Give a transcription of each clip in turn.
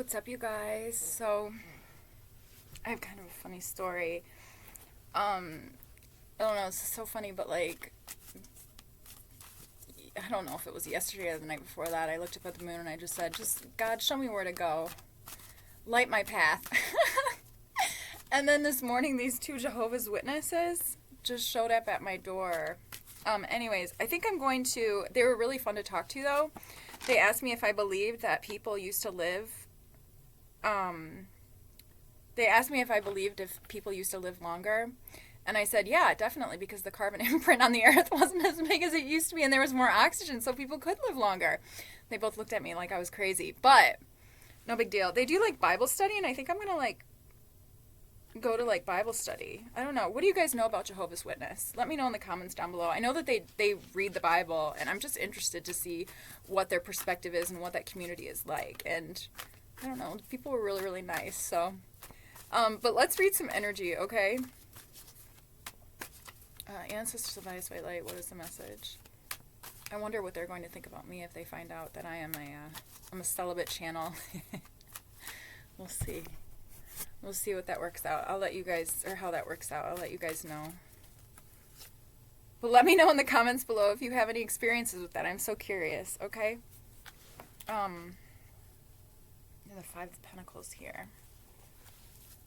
What's up, you guys? So, I have kind of a funny story. I don't know, it's so funny, but like, I don't know if it was yesterday or the night before that. I looked up at the moon and I just said, God, show me where to go. Light my path. And then this morning, these two Jehovah's Witnesses just showed up at my door. Anyways, I think I'm going to, they were really fun to talk to, though. They asked me if I believed that people used to live, they asked me if I believed if people used to live longer. And I said, yeah, definitely, because the carbon imprint on the earth wasn't as big as it used to be, and there was more oxygen, so people could live longer. They both looked at me like I was crazy, but no big deal. They do, like, Bible study, and I think I'm going to, like, go to, like, Bible study. I don't know. What do you guys know about Jehovah's Witness? Let me know in the comments down below. I know that they read the Bible, and I'm just interested to see what their perspective is and what that community is like. And I don't know. People were really, really nice, so. But let's read some energy, okay? Ancestors of Ice White Light, what is the message? I wonder what they're going to think about me if they find out that I'm a celibate channel. We'll see. We'll see what that works out. I'll let you guys, or how that works out. I'll let you guys know. But let me know in the comments below if you have any experiences with that. I'm so curious, okay? The Five of Pentacles here.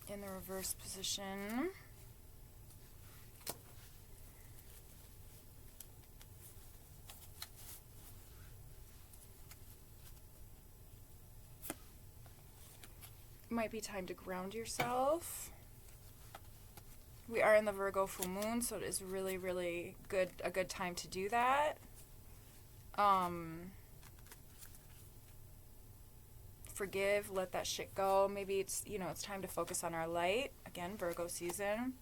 In the reverse position. Might be time to ground yourself. We are in the Virgo full moon, so it is really, really a good time to do that. Forgive, let that shit go. Maybe it's, it's time to focus on our light. Again, Virgo season.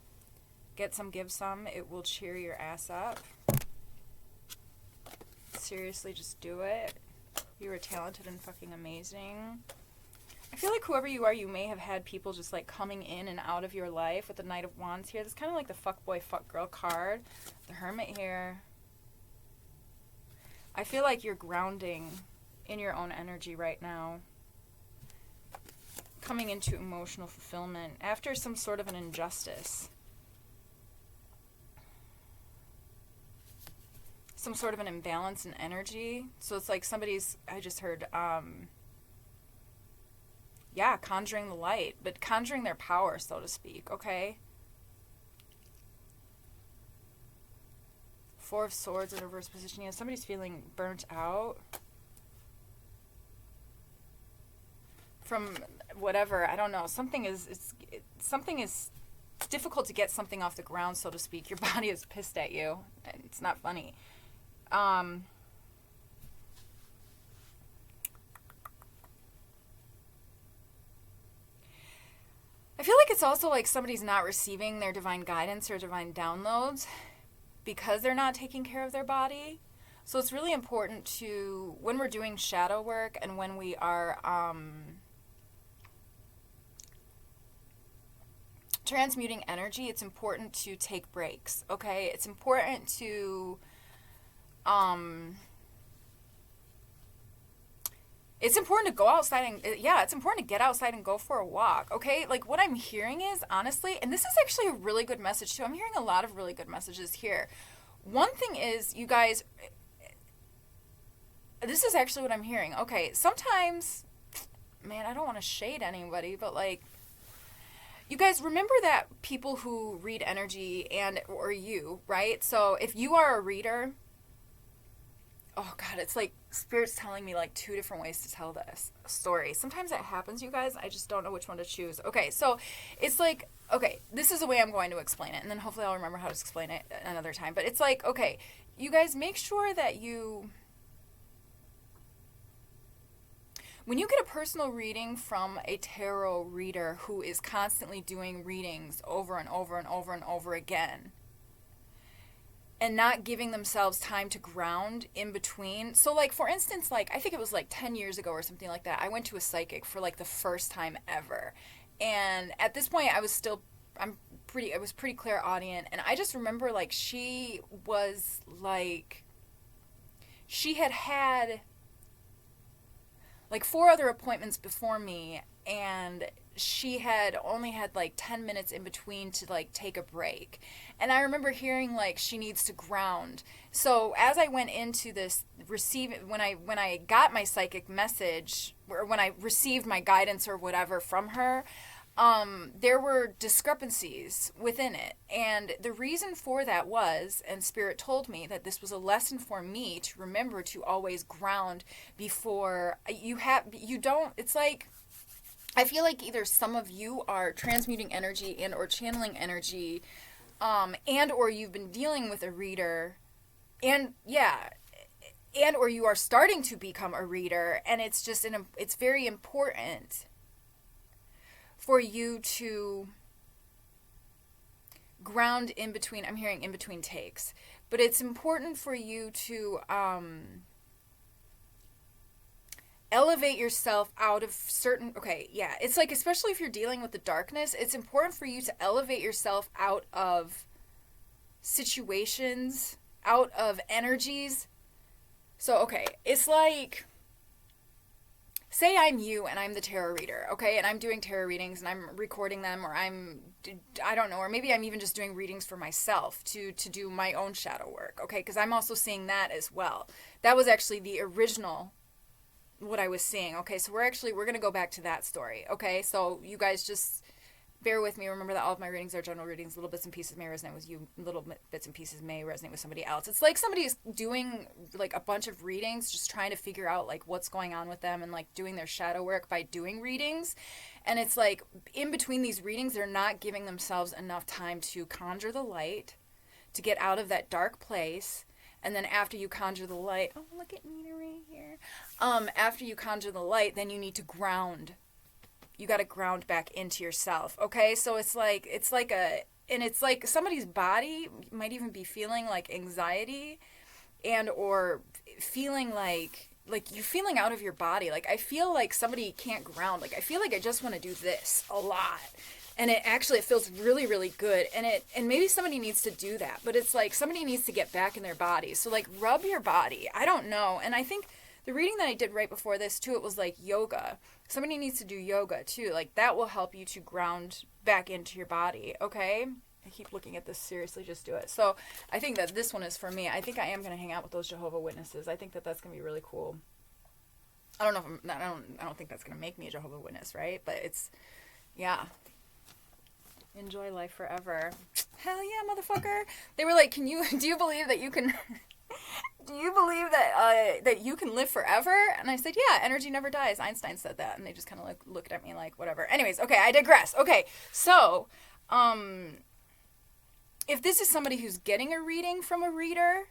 Get some, give some. It will cheer your ass up. Seriously, just do it. You are talented and fucking amazing. I feel like whoever you are, you may have had people just like coming in and out of your life with the Knight of Wands here. This is kind of like the fuck boy, fuck girl card. The Hermit here. I feel like you're grounding in your own energy right now. Coming into emotional fulfillment after some sort of an injustice. Some sort of an imbalance in energy. So it's like somebody's, I just heard, yeah, conjuring the light, but conjuring their power, so to speak, okay? Four of Swords in reverse position. Yeah, somebody's feeling burnt out from whatever, I don't know. Something is difficult to get something off the ground, so to speak. Your body is pissed at you. It's not funny. I feel like it's also like somebody's not receiving their divine guidance or divine downloads because they're not taking care of their body. So it's really important to, when we're doing shadow work and when we are transmuting energy, it's important to take breaks, okay? It's important to it's important to go outside and, it's important to get outside and go for a walk, okay? Like, what I'm hearing is, honestly, and this is actually a really good message, too. I'm hearing a lot of really good messages here. One thing is, you guys, this is actually what I'm hearing. Okay, sometimes, man, I don't want to shade anybody, but, like, you guys remember that people who read energy or you, right? So if you are a reader, oh God, it's like Spirit's telling me like two different ways to tell this story. Sometimes that happens, you guys. I just don't know which one to choose. Okay, so it's like, okay, this is the way I'm going to explain it, and then hopefully I'll remember how to explain it another time. But it's like, okay, you guys make sure that when you get a personal reading from a tarot reader who is constantly doing readings over and over and over and over again, and not giving themselves time to ground in between. So, like, for instance, like, I think it was like 10 years ago or something like that, I went to a psychic for like the first time ever. And at this point, I was pretty clairaudient. And I just remember, like, she was like, she had like 4 other appointments before me, and she had only had like 10 minutes in between to like take a break. And I remember hearing like she needs to ground. So as I went into this when I got my psychic message, or when I received my guidance or whatever from her, there were discrepancies within it. And the reason for that was, and Spirit told me that this was a lesson for me to remember to always ground before it's like, I feel like either some of you are transmuting energy and or channeling energy, and or you've been dealing with a reader, and or you are starting to become a reader, and it's very important for you to ground in between. I'm hearing in between takes, but it's important for you to elevate yourself out of it's like, especially if you're dealing with the darkness, it's important for you to elevate yourself out of situations, out of energies. So, okay, it's like, say I'm you and I'm the tarot reader, okay, and I'm doing tarot readings and I'm recording them, or I don't know, or maybe I'm even just doing readings for myself to do my own shadow work, okay, because I'm also seeing that as well. That was actually the original what I was seeing. Okay, so we're going to go back to that story. Okay, so you guys just bear with me. Remember that all of my readings are general readings. Little bits and pieces may resonate with you. Little bits and pieces may resonate with somebody else. It's like somebody's doing like a bunch of readings, just trying to figure out like what's going on with them, and like doing their shadow work by doing readings. And it's like, in between these readings, they're not giving themselves enough time to conjure the light, to get out of that dark place. And then after you conjure the light, oh, look at Nina right here. After you conjure the light, then you need to ground. You got to ground back into yourself. Okay, so it's like somebody's body might even be feeling like anxiety, and or feeling like you're feeling out of your body. Like, I feel like somebody can't ground. Like, I feel like I just want to do this a lot. And it feels really, really good. And maybe somebody needs to do that. But it's like somebody needs to get back in their body. So like, rub your body. I don't know. And I think the reading that I did right before this too, it was like yoga. Somebody needs to do yoga too. Like, that will help you to ground back into your body. Okay? I keep looking at this seriously. Just do it. So I think that this one is for me. I think I am going to hang out with those Jehovah's Witnesses. I think that that's going to be really cool. I don't know if I don't think that's going to make me a Jehovah's Witness, right? But it's, yeah. Enjoy life forever. Hell yeah, motherfucker. They were like, do you believe that you can, do you believe that you can live forever? And I said, yeah, energy never dies. Einstein said that. And they just kind of like looked at me like, whatever. Anyways, okay, I digress. Okay, so, if this is somebody who's getting a reading from a reader,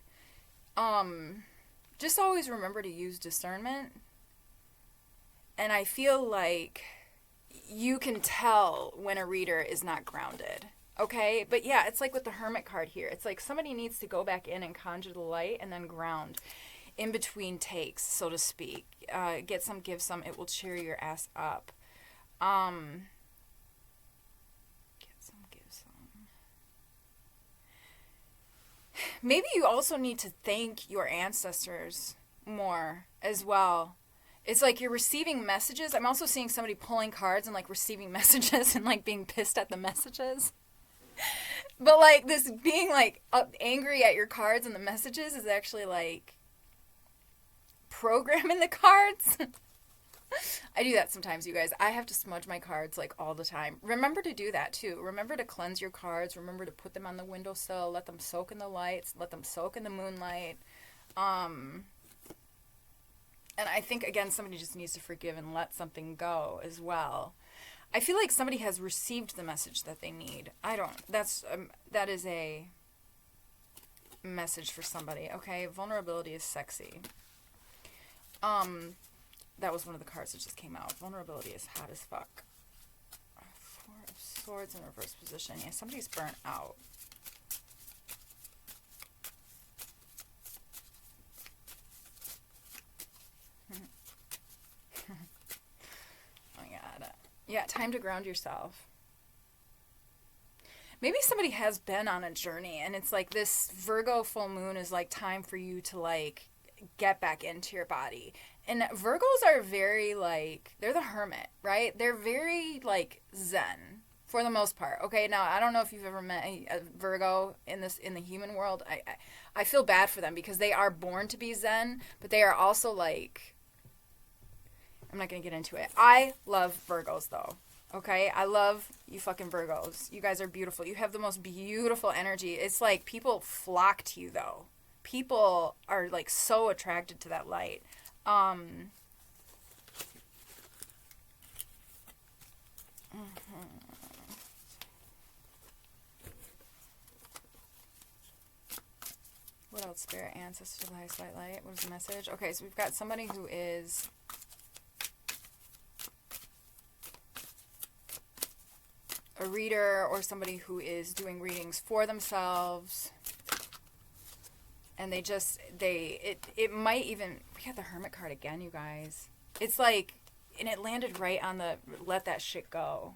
just always remember to use discernment. And I feel like you can tell when a reader is not grounded, okay? But yeah, it's like with the Hermit card here. It's like somebody needs to go back in and conjure the light and then ground in between takes, so to speak. Get some, give some. It will cheer your ass up. Get some, give some. Maybe you also need to thank your ancestors more as well. It's like you're receiving messages. I'm also seeing somebody pulling cards and like receiving messages and like being pissed at the messages. But like this being like angry at your cards and the messages is actually like programming the cards. I do that sometimes, you guys. I have to smudge my cards like all the time. Remember to do that too. Remember to cleanse your cards. Remember to put them on the windowsill. Let them soak in the lights. Let them soak in the moonlight. And I think, again, somebody just needs to forgive and let something go as well. I feel like somebody has received the message that they need. That is a message for somebody, okay? Vulnerability is sexy. That was one of the cards that just came out. Vulnerability is hot as fuck. Four of Swords in reverse position. Yeah, somebody's burnt out. Yeah, time to ground yourself. Maybe somebody has been on a journey and it's like this Virgo full moon is like time for you to like get back into your body And Virgos are very, like, they're the hermit, right? They're very, like, zen for the most part. Okay, now I don't know if you've ever met a Virgo in the human world. I feel bad for them because they are born to be zen, but they are also, like, I'm not gonna get into it. I love Virgos though. Okay, I love you fucking Virgos. You guys are beautiful. You have the most beautiful energy. It's like people flock to you though. People are like so attracted to that light. Um, What else? Spirit, ancestors, highest light. What is the message? Okay, so we've got somebody who is a reader or somebody who is doing readings for themselves. And it might even, we got the Hermit card again, you guys. It's like, and it landed right on the let that shit go.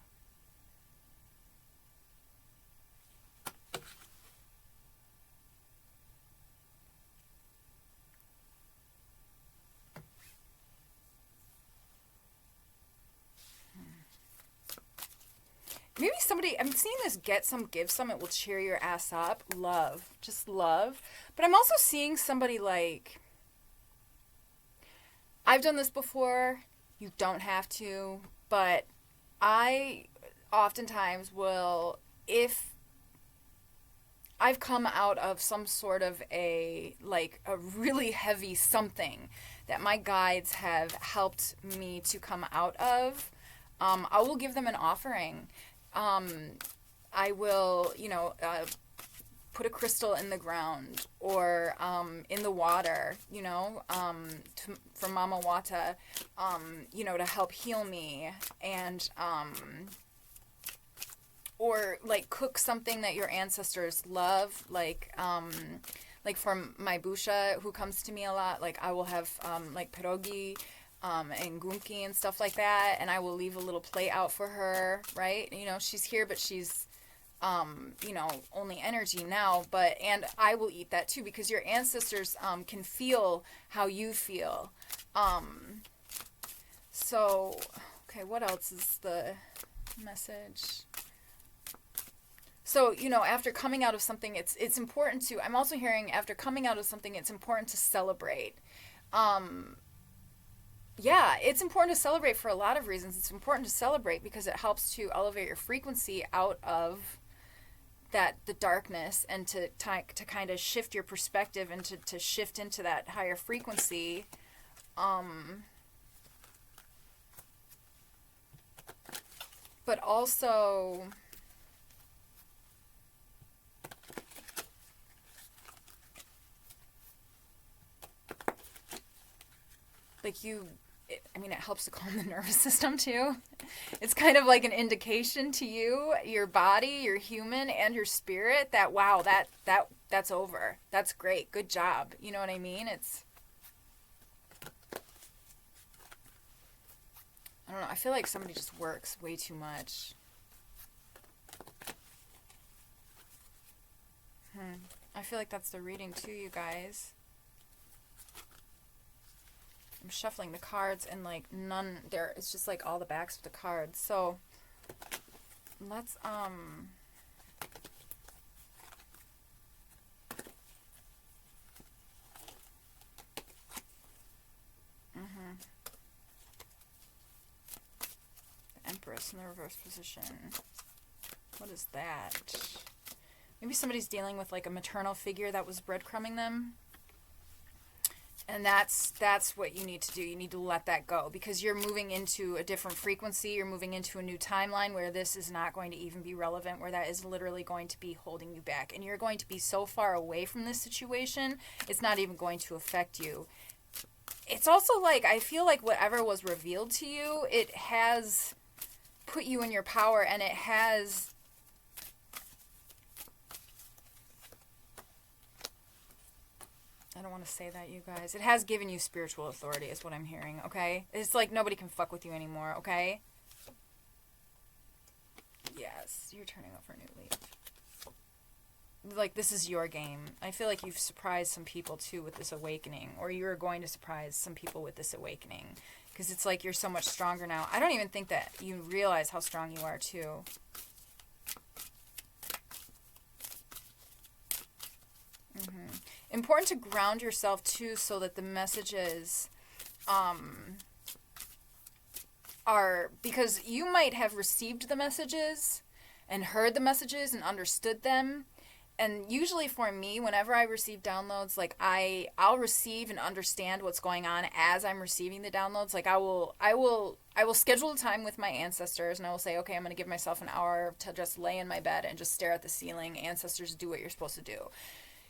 Maybe somebody, I'm seeing this get some, give some, it will cheer your ass up. Love. Just love. But I'm also seeing somebody like, I've done this before. You don't have to. But I oftentimes will, if I've come out of some sort of a really heavy something that my guides have helped me to come out of, I will give them an offering. I will, put a crystal in the ground or in the water, from Mama Wata, to help heal me, and or like cook something that your ancestors love, like from my Busha, who comes to me a lot, like I will have like pierogi and gunki and stuff like that, and I will leave a little plate out for her, right? She's here, but she's only energy now, and I will eat that too, because your ancestors can feel how you feel. So, okay, what else is the message? So, after coming out of something, it's important to, I'm also hearing, after coming out of something, it's important to celebrate. Yeah, it's important to celebrate for a lot of reasons. It's important to celebrate because it helps to elevate your frequency out of the darkness, and to kind of shift your perspective and to shift into that higher frequency. But also, it helps to calm the nervous system too. It's kind of like an indication to you, your body, your human, and your spirit that, wow, that's over. That's great. Good job. You know what I mean? I don't know. I feel like somebody just works way too much. I feel like that's the reading too, you guys. I'm shuffling the cards, and like none there, it's just like all the backs of the cards. So let's the Empress in the reverse position. What is that? Maybe somebody's dealing with like a maternal figure that was breadcrumbing them. And that's what you need to do. You need to let that go, because you're moving into a different frequency. You're moving into a new timeline where this is not going to even be relevant, where that is literally going to be holding you back. And you're going to be so far away from this situation, it's not even going to affect you. It's also like, I feel like whatever was revealed to you, it has put you in your power, and it has... I don't want to say that, you guys. It has given you spiritual authority, is what I'm hearing, okay? It's like nobody can fuck with you anymore, okay? Yes, you're turning over a new leaf. like, this is your game. I feel like you've surprised some people too with this awakening, or you're going to surprise some people with this awakening, because it's like you're so much stronger now. I don't even think that you realize how strong you are too. Important to ground yourself too, so that the messages are, because you might have received the messages and heard the messages and understood them. And usually for me, whenever I receive downloads, like I'll receive and understand what's going on as I'm receiving the downloads. Like I will schedule a time with my ancestors, and I will say, okay, I'm going to give myself an hour to just lay in my bed and just stare at the ceiling. Ancestors, do what you're supposed to do.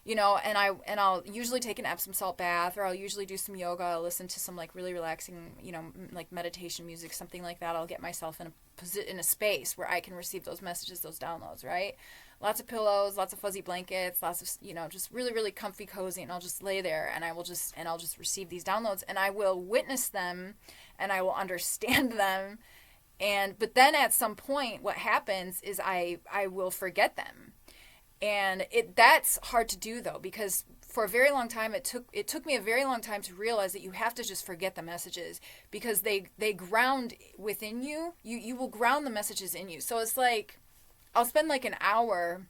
You know, and I'll usually take an Epsom salt bath, or I'll usually do some yoga. I'll listen to some like really relaxing, you know, like meditation music, something like that. I'll get myself in a space where I can receive those messages, those downloads, right? Lots of pillows, lots of fuzzy blankets, lots of, you know, just really, really comfy, cozy, and I'll just lay there, and I'll just receive these downloads, and I will witness them, and I will understand them, but then at some point, what happens is I will forget them. And that's hard to do, though, because for a very long time, it took me a very long time to realize that you have to just forget the messages, because they ground within you. You will ground the messages in you. So it's like, I'll spend like an hour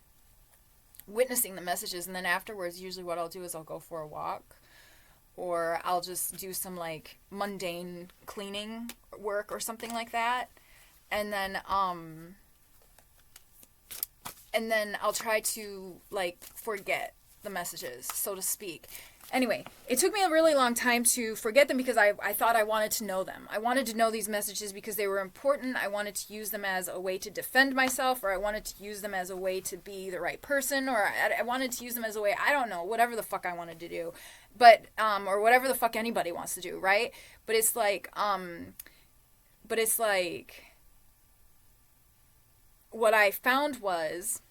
witnessing the messages, and then afterwards, usually what I'll do is I'll go for a walk, or I'll just do some like mundane cleaning work or something like that. And then I'll try to like forget the messages, so to speak. Anyway, it took me a really long time to forget them, because I thought I wanted to know them. I wanted to know these messages because they were important. I wanted to use them as a way to defend myself, or I wanted to use them as a way to be the right person, or I wanted to use them as a way, I don't know, whatever the fuck I wanted to do. But, or whatever the fuck anybody wants to do, right? But it's like, what I found was,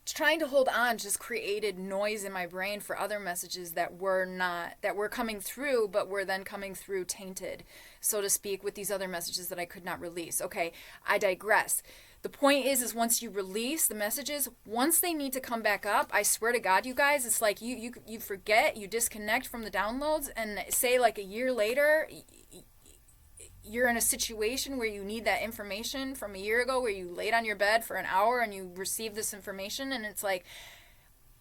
trying to hold on just created noise in my brain for other messages that were coming through, but were then coming through tainted, so to speak, with these other messages that I could not release. Okay, I digress. The point is once you release the messages, once they need to come back up, I swear to God, you guys, it's like you forget, you disconnect from the downloads, and say like a year later, you're in a situation where you need that information from a year ago, where you laid on your bed for an hour and you received this information, and it's like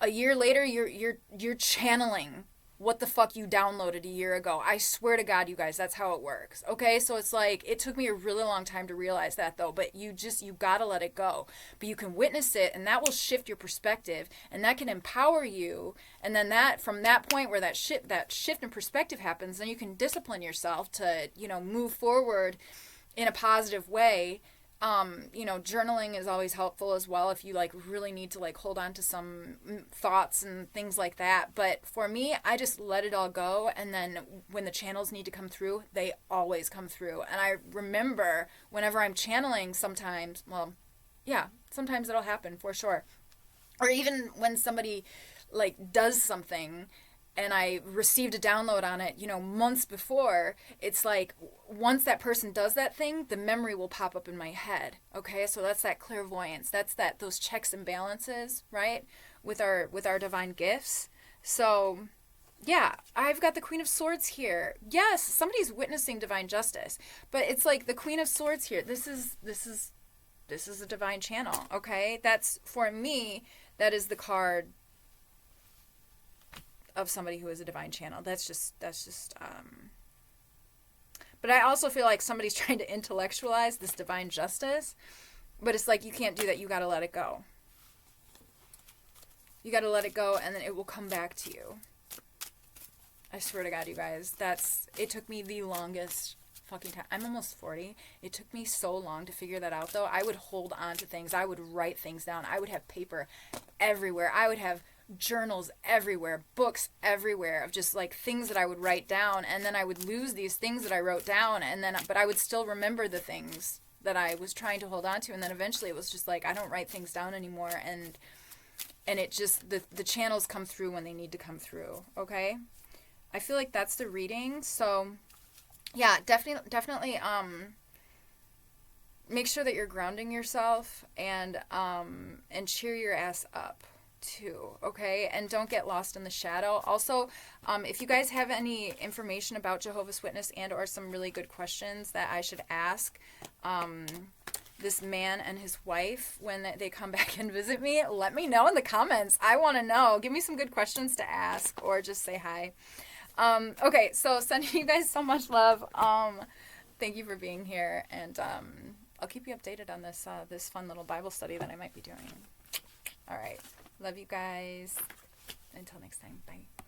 a year later you're channeling what the fuck you downloaded a year ago. I swear to God, you guys, that's how it works. Okay, so it's like, it took me a really long time to realize that, though, but you gotta let it go. But you can witness it, and that will shift your perspective, and that can empower you, and then that, from that point where that shift in perspective happens, then you can discipline yourself to, you know, move forward in a positive way. You know, journaling is always helpful as well, if you like really need to like hold on to some thoughts and things like that. But for me, I just let it all go, and then when the channels need to come through, they always come through. And I remember whenever I'm channeling, sometimes it'll happen for sure. Or even when somebody like does something and I received a download on it, you know, months before, it's like, once that person does that thing, the memory will pop up in my head. Okay, so that's that clairvoyance. That's those checks and balances, right? With our divine gifts. So, yeah, I've got the Queen of Swords here. Yes, somebody's witnessing divine justice, but it's like the Queen of Swords here. This is a divine channel. Okay, that's, for me, that is the card of somebody who is a divine channel. That's just but I also feel like somebody's trying to intellectualize this divine justice, but it's like, you can't do that. You got to let it go. You got to let it go, and then it will come back to you. I swear to God, you guys, it took me the longest fucking time. I'm almost 40. It took me so long to figure that out, though. I would hold on to things. I would write things down. I would have paper everywhere. I would have journals everywhere, books everywhere, of just like things that I would write down, and then I would lose these things that I wrote down, but I would still remember the things that I was trying to hold on to, and then eventually it was just like, I don't write things down anymore, and it just, the channels come through when they need to come through. Okay, I feel like that's the reading. So yeah, definitely make sure that you're grounding yourself and cheer your ass up too, okay? And don't get lost in the shadow. Also, if you guys have any information about Jehovah's Witness and or some really good questions that I should ask this man and his wife when they come back and visit me, let me know in the comments. I want to know. Give me some good questions to ask, or just say hi. Okay, so sending you guys so much love. Thank you for being here, and I'll keep you updated on this this fun little Bible study that I might be doing. All right. Love you guys. Until next time. Bye.